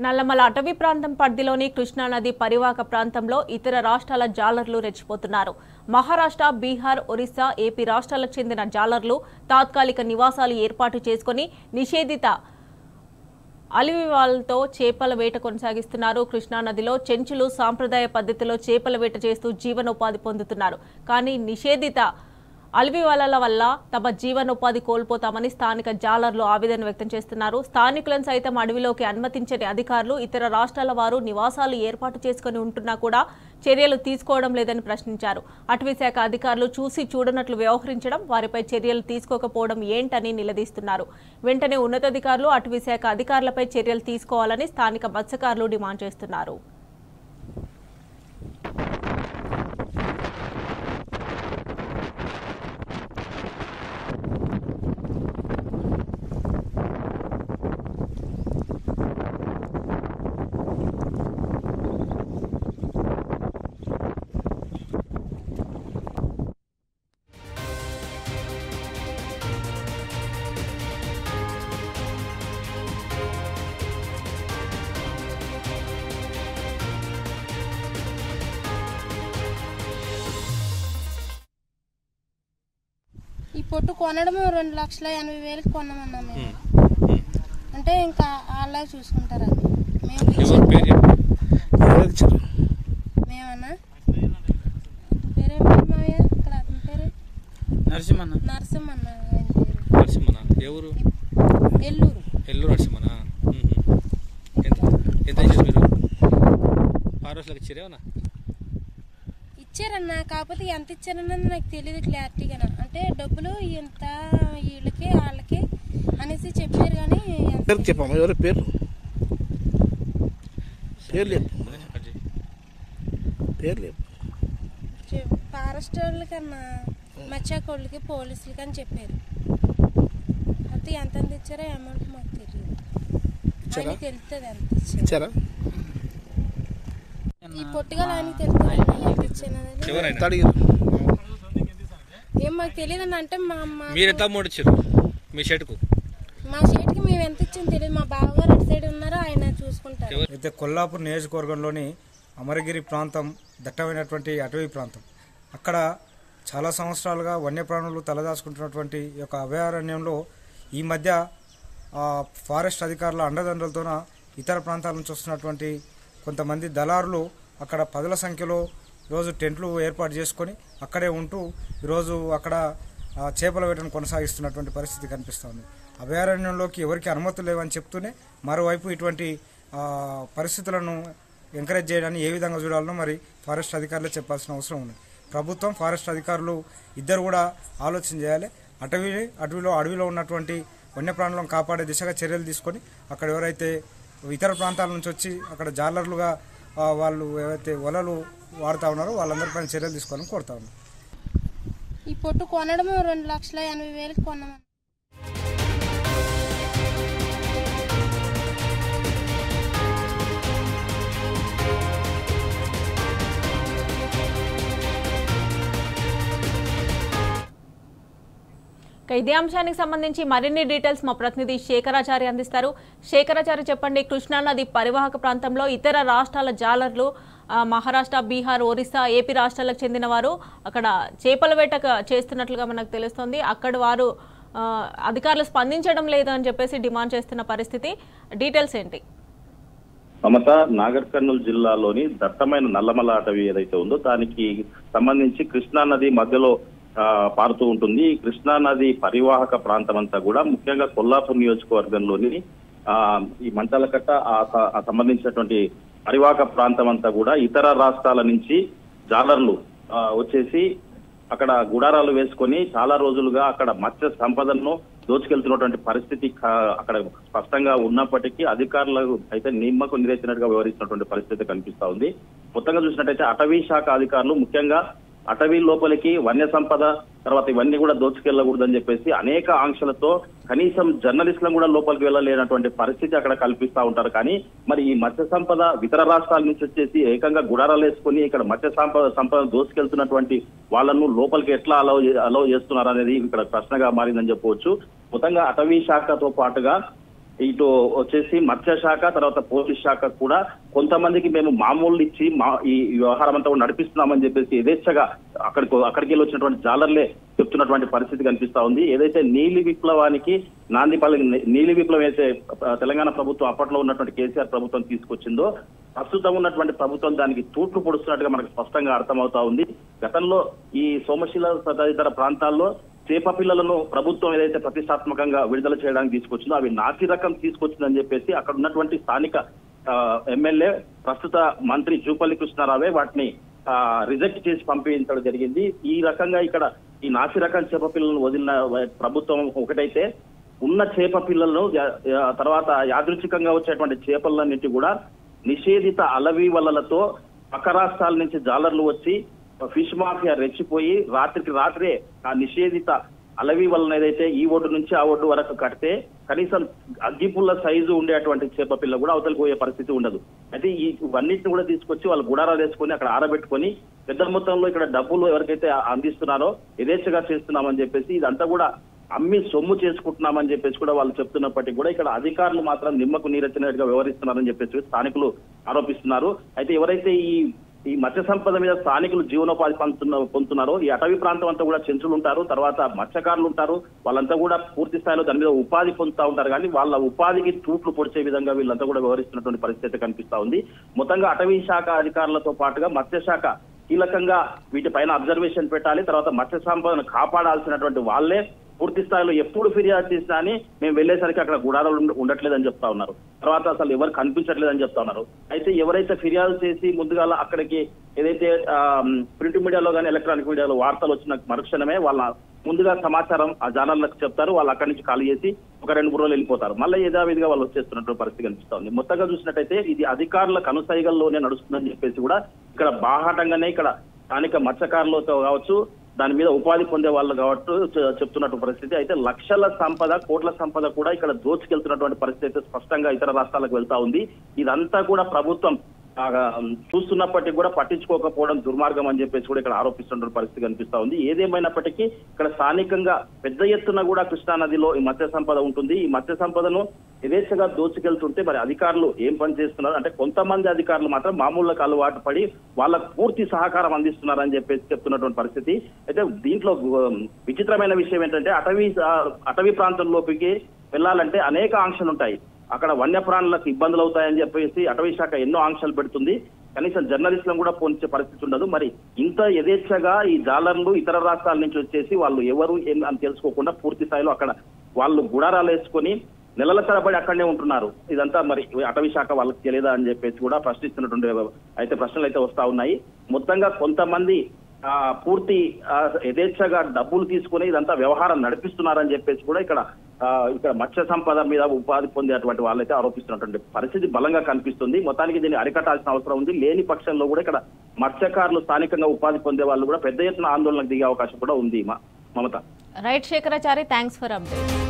నల్లమల అటవీ ప్రాంతం పరిధిలోని కృష్ణానది పరివాహక ప్రాంతంలో ఇతర రాష్ట్రాల జాలర్లు రెచ్చిపోతున్నారు. మహారాష్ట్ర, బీహార్, ఒరిస్సా, ఏపీ రాష్ట్రాలకు చెందిన జాలర్లు తాత్కాలిక నివాసాలు ఏర్పాటు చేసుకుని నిషేధిత అలివివాలతో చేపల వేట కొనసాగిస్తున్నారు. కృష్ణానదిలో చెంచులు సాంప్రదాయ పద్ధతిలో చేపల వేట చేస్తూ జీవనోపాధి పొందుతున్నారు. కానీ నిషేధిత అలివివాలల వల్ల తమ జీవనోపాధి కోల్పోతామని స్థానిక జాలర్లు ఆవేదన వ్యక్తం చేస్తున్నారు. స్థానికులను సైతం అడవిలోకి అనుమతించని అధికారులు ఇతర రాష్ట్రాల వారు నివాసాలు ఏర్పాటు చేసుకుని ఉంటున్నా కూడా చర్యలు తీసుకోవడం లేదని ప్రశ్నించారు. అటవీ శాఖ అధికారులు చూసి చూడనట్లు వ్యవహరించడం, వారిపై చర్యలు తీసుకోకపోవడం ఏంటని నిలదీస్తున్నారు. వెంటనే ఉన్నతాధికారులు అటవీ శాఖ అధికారులపై చర్యలు తీసుకోవాలని స్థానిక మత్స్యకారులు డిమాండ్ చేస్తున్నారు. ఈ పొట్టు కొనడము 2,80,000 కొన్నామన్నా మేము. అంటే ఇంకా వాళ్ళే చూసుకుంటారని మేమన్నా. పేరేమో ఇక్కడ అతని పేరు నరసింహన్న. ఎవరు? ఎల్లూరు. ఎల్లూరు నరసింహన్న. ఎంత ఇచ్చారు మీరు? 6 రోజులకు ఇచ్చారేమన్నా? ఇచ్చారన్నా, కాకపోతే ఎంత ఇచ్చారన్నది నాకు తెలియదు క్లారిటీగా. అంటే డబ్బులు ఇంత వీళ్ళకి వాళ్ళకి అనేసి చెప్పారు. కానీ చెప్పమ్మా, ఎవరి పేరు? ఫారెస్ట్ వాళ్ళకన్నా మత్స్యకోళ్ళకి పోలీసులకి అని చెప్పారు. అయితే ఎంత ఇచ్చారో అమౌంట్ మాకు తెలియదు. ఆయనకి తెలుస్తుంది ఎంత ఇచ్చారా. ఈ పొట్టుగా ఆయనకి తెలుస్తుంది ఎంత ఇచ్చానని. ఏం మాకు తెలియదు అన్న. అంటే మా షేట్కి మేము ఎంత ఇచ్చామో తెలియదు. మా బావగారు అటు సైడ్ ఉన్నారు, ఆయన చూసుకుంటారు. అయితే కొల్లాపూర్ నియోజకవర్గంలోని అమరగిరి ప్రాంతం దట్టమైనటువంటి అటవీ ప్రాంతం. అక్కడ చాలా సంవత్సరాలుగా వన్యప్రాణులు తలదాచుకుంటున్నటువంటి ఈ యొక్క అభయారణ్యంలో ఈ మధ్య ఫారెస్ట్ అధికారుల అండదండలతోన ఇతర ప్రాంతాల నుంచి వస్తున్నటువంటి కొంతమంది దళారులు అక్కడ పదుల సంఖ్యలో ఈరోజు టెంట్లు ఏర్పాటు చేసుకొని అక్కడే ఉంటూ ఈరోజు అక్కడ చేపల వేటను కొనసాగిస్తున్నటువంటి పరిస్థితి కనిపిస్తుంది. అభయారణ్యంలోకి ఎవరికి అనుమతులు లేవని చెప్తూనే మరోవైపు ఇటువంటి పరిస్థితులను ఎంకరేజ్ చేయడాన్ని ఏ విధంగా చూడాలనో మరి ఫారెస్ట్ అధికారులు చెప్పాల్సిన అవసరం ఉంది. ప్రభుత్వం, ఫారెస్ట్ అధికారులు ఇద్దరు కూడా ఆలోచన చేయాలి. అడవిలో ఉన్నటువంటి వన్యప్రాణులను కాపాడే దిశగా చర్యలు తీసుకొని అక్కడ ఎవరైతే ఇతర ప్రాంతాల నుంచి వచ్చి అక్కడ జాలర్లుగా వాళ్ళు ఏవైతే వలలు వాడుతూ ఉన్నారో వాళ్ళందరిపైన చర్యలు తీసుకోవాలని కోరుతా ఉన్నారు. ఈ పొట్టు కొనడము 2,80,000 కొన్నామని. ఇదే అంశానికి సంబంధించి మరిన్ని డీటెయిల్స్ మా ప్రతినిధి శేఖరాచారి అందిస్తారు. శేఖరాచారి, చెప్పండి. కృష్ణానది పరివాహక ప్రాంతంలో ఇతర రాష్ట్రాల జాలర్లు మహారాష్ట్ర, బీహార్, ఒరిస్సా, ఏపీ రాష్ట్రాలకు చెందిన వారు అక్కడ చేపల వేట చేస్తున్నట్లుగా మనకు తెలుస్తోంది. అక్కడ వారు అధికారులు స్పందించడం లేదు అని చెప్పేసి డిమాండ్ చేస్తున్న పరిస్థితి. డీటెయిల్స్ ఏంటి? మమత, నాగర్ కర్నూలు జిల్లాలోని దట్టమైన నల్లమల అటవీ ఏదైతే ఉందో దానికి సంబంధించి కృష్ణానది మధ్యలో పారుతూ ఉంటుంది. కృష్ణానది పరివాహక ప్రాంతం అంతా కూడా ముఖ్యంగా కొల్లాపూర్ నియోజకవర్గంలోని ఈ మంచాలకట్ట సంబంధించినటువంటి పరివాహక ప్రాంతం అంతా కూడా ఇతర రాష్ట్రాల నుంచి జాలర్లు వచ్చేసి అక్కడ గుడారాలు వేసుకొని చాలా రోజులుగా అక్కడ మత్స్య సంపదను దోచుకెళ్తున్నటువంటి పరిస్థితి అక్కడ స్పష్టంగా ఉన్నప్పటికీ అధికారులకు అయితే నిమ్మకు నీరెత్తినట్టుగా వ్యవహరిస్తున్నటువంటి పరిస్థితి కనిపిస్తా ఉంది. మొత్తంగా చూసినట్టయితే అటవీ శాఖ అధికారులు ముఖ్యంగా అటవీ లోపలికి వన్య సంపద తర్వాత ఇవన్నీ కూడా దోచుకెళ్లకూడదని చెప్పేసి అనేక ఆంక్షలతో కనీసం జర్నలిస్టులను కూడా లోపలికి వెళ్ళలేనటువంటి పరిస్థితి అక్కడ కల్పిస్తా ఉంటారు. కానీ మరి ఈ మత్స్య సంపద ఇతర రాష్ట్రాల నుంచి వచ్చేసి ఏకంగా గుడారాలు వేసుకుని ఇక్కడ మత్స్య సంపద దోచుకెళ్తున్నటువంటి వాళ్ళను లోపలికి ఎట్లా అలౌ చేస్తున్నారు అనేది ఇక్కడ ప్రశ్నగా మారిందని చెప్పవచ్చు. మొత్తంగా అటవీ శాఖతో పాటుగా ఇటు వచ్చేసి మత్స్యశాఖ తర్వాత పోలీస్ శాఖ కూడా కొంతమందికి మేము మామూలు ఇచ్చి ఈ వ్యవహారం అంతా కూడా నడిపిస్తున్నామని చెప్పేసి యథేచ్ఛగా అక్కడికి వెళ్ళి వచ్చినటువంటి జాలర్లే చెప్తున్నటువంటి పరిస్థితి కనిపిస్తా ఉంది. ఏదైతే నీలి విప్లవానికి నాంది పలికి నీలి విప్లవం అయితే తెలంగాణ ప్రభుత్వం అప్పట్లో ఉన్నటువంటి కేసీఆర్ ప్రభుత్వం తీసుకొచ్చిందో ప్రస్తుతం ఉన్నటువంటి ప్రభుత్వం దానికి తూట్లు పొడుస్తున్నట్టుగా మనకు స్పష్టంగా అర్థమవుతా ఉంది. గతంలో ఈ సోమశిల తదితర ప్రాంతాల్లో చేప పిల్లలను ప్రభుత్వం ఏదైతే ప్రతిష్టాత్మకంగా విడుదల చేయడానికి తీసుకొచ్చిందో అవి నాసి రకం తీసుకొచ్చిందని చెప్పేసి అక్కడ ఉన్నటువంటి స్థానిక ఎమ్మెల్యే ప్రస్తుత మంత్రి జూపల్లి కృష్ణారావే వాటిని రిజెక్ట్ చేసి పంపించడం జరిగింది. ఈ రకంగా ఇక్కడ ఈ నాసి రకం చేప పిల్లలను వదిలిన ప్రభుత్వం ఒకటైతే ఉన్న చేప పిల్లలను తర్వాత యాదృచ్ఛికంగా వచ్చేటువంటి చేపలన్నింటి కూడా నిషేధిత అలవి వలలతో పక్క రాష్ట్రాల నుంచి జాలర్లు వచ్చి ఫిష్ మాఫియా రెచ్చిపోయి రాత్రికి రాత్రే ఆ నిషేధిత అలవి వలన ఏదైతే ఈ ఒడ్డు నుంచి ఆ ఒడ్డు వరకు కడితే కనీసం అగ్గిపుల్ల సైజు ఉండేటువంటి చేప పిల్ల కూడా అవతలికి పోయే పరిస్థితి ఉండదు. అయితే ఇవన్నిటిని కూడా తీసుకొచ్చి వాళ్ళు గుడారాలు వేసుకొని అక్కడ ఆరబెట్టుకొని పెద్ద మొత్తంలో ఇక్కడ డబ్బులు ఎవరికైతే అందిస్తున్నారో యథేచ్ఛగా చేస్తున్నామని చెప్పేసి ఇదంతా కూడా అమ్మి సొమ్ము చేసుకుంటున్నామని చెప్పేసి కూడా వాళ్ళు చెప్తున్నప్పటికీ కూడా ఇక్కడ అధికారులు మాత్రం నిమ్మకు నీరెత్తినట్టుగా వ్యవహరిస్తున్నారని చెప్పేసి స్థానికులు ఆరోపిస్తున్నారు. అయితే ఎవరైతే ఈ మత్స్య సంపద మీద స్థానికులు జీవనోపాధి పొందుతున్నారో ఈ అటవీ ప్రాంతం అంతా కూడా చెంచులు ఉంటారు, తర్వాత మత్స్యకారులు ఉంటారు, వాళ్ళంతా కూడా పూర్తి స్థాయిలో దాని మీద ఉపాధి పొందుతూ ఉంటారు. కానీ వాళ్ళ ఉపాధికి తూట్లు పొడిచే విధంగా వీళ్ళంతా కూడా వ్యవహరిస్తున్నటువంటి పరిస్థితి కనిపిస్తా ఉంది. మొత్తంగా అటవీ శాఖ అధికారులతో పాటుగా మత్స్యశాఖ కీలకంగా వీటిపైన అబ్జర్వేషన్ పెట్టాలి. తర్వాత మత్స్య సంపదను కాపాడాల్సినటువంటి వాళ్ళే పూర్తి స్థాయిలో ఎప్పుడు ఫిర్యాదు చేసినా అని మేము వెళ్లేసరికి అక్కడ గుడారాలు ఉండట్లేదని చెప్తా ఉన్నారు. తర్వాత అసలు ఎవరు కనిపించట్లేదని చెప్తా ఉన్నారు. అయితే ఎవరైతే ఫిర్యాదు చేసి ముందుగా అక్కడికి ఏదైతే ప్రింట్ మీడియాలో కానీ ఎలక్ట్రానిక్ మీడియాలో వార్తలు వచ్చిన మరుక్షణమే వాళ్ళ ముందుగా సమాచారం ఆ జర్నల్లకు చెప్తారు. వాళ్ళు అక్కడి నుంచి ఖాళీ చేసి ఒక 2-3 రోజులు వెళ్ళిపోతారు. మళ్ళీ యథావిధిగా వాళ్ళు వచ్చేస్తున్నటువంటి పరిస్థితి కనిపిస్తా ఉంది. మొత్తంగా చూసినట్టయితే ఇది అధికారుల కనుసైగల్లోనే నడుస్తుందని చెప్పేసి కూడా ఇక్కడ బాహాటంగానే ఇక్కడ స్థానిక మత్స్యకారులతో కావచ్చు దాని మీద ఉపాధి పొందే వాళ్ళు కాబట్టి చెప్తున్నటువంటి పరిస్థితి. అయితే లక్షల సంపద కోట్ల సంపద కూడా ఇక్కడ దోచుకెళ్తున్నటువంటి పరిస్థితి అయితే స్పష్టంగా ఇతర రాష్ట్రాలకు వెళ్తా ఉంది. ఇదంతా కూడా ప్రభుత్వం చూస్తున్నప్పటికీ కూడా పట్టించుకోకపోవడం దుర్మార్గం అని చెప్పేసి కూడా ఇక్కడ ఆరోపిస్తున్న పరిస్థితి కనిపిస్తా ఉంది. ఏదేమైనప్పటికీ ఇక్కడ స్థానికంగా పెద్ద ఎత్తున కూడా కృష్ణా నదిలో ఈ మత్స్య సంపద ఉంటుంది. ఈ మత్స్య సంపదను యథేచ్ఛగా దోచుకెళ్తుంటే మరి అధికారులు ఏం పని చేస్తున్నారు అంటే కొంతమంది అధికారులు మాత్రం మామూలుగా అలవాటు పడి వాళ్ళకు పూర్తి సహకారం అందిస్తున్నారని చెప్పేసి చెప్తున్నటువంటి పరిస్థితి. అయితే దీంట్లో విచిత్రమైన విషయం ఏంటంటే అటవీ ప్రాంతంలోకి వెళ్ళాలంటే అనేక ఆంక్షలు ఉంటాయి. అక్కడ వన్యప్రాణులకు ఇబ్బందులు అవుతాయని చెప్పేసి అటవీ శాఖ ఎన్నో ఆంక్షలు పెడుతుంది. కనీసం జర్నలిస్టులను కూడా పోనిచ్చే పరిస్థితి ఉండదు. మరి ఇంత యథేచ్ఛగా ఈ జాలర్లు ఇతర రాష్ట్రాల నుంచి వచ్చేసి వాళ్ళు ఎవరు ఏం అని తెలుసుకోకుండా పూర్తి స్థాయిలో అక్కడ వాళ్ళు గుడారాలు వేసుకొని నెలల తరబడి అక్కడనే ఉంటున్నారు. ఇదంతా మరి అటవీ శాఖ వాళ్ళకి తెలియదా అని చెప్పేసి కూడా ప్రశ్నిస్తున్నటువంటి అయితే ప్రశ్నలు అయితే వస్తా ఉన్నాయి. మొత్తంగా కొంతమంది పూర్తి యథేచ్ఛగా డబ్బులు తీసుకుని ఇదంతా వ్యవహారం నడిపిస్తున్నారని చెప్పేసి కూడా ఇక్కడ మత్స్య సంపద మీద ఉపాధి పొందేటువంటి వాళ్ళైతే ఆరోపిస్తున్నటువంటి పరిస్థితి బలంగా కనిపిస్తుంది. మొత్తానికి దీన్ని అరికట్టాల్సిన అవసరం ఉంది. లేని పక్షంలో కూడా ఇక్కడ మత్స్యకారులు స్థానికంగా ఉపాధి పొందే వాళ్ళు కూడా పెద్ద ఎత్తున ఆందోళనకు దిగే అవకాశం కూడా ఉంది. Mamata. Right Shekharachari, thanks for update.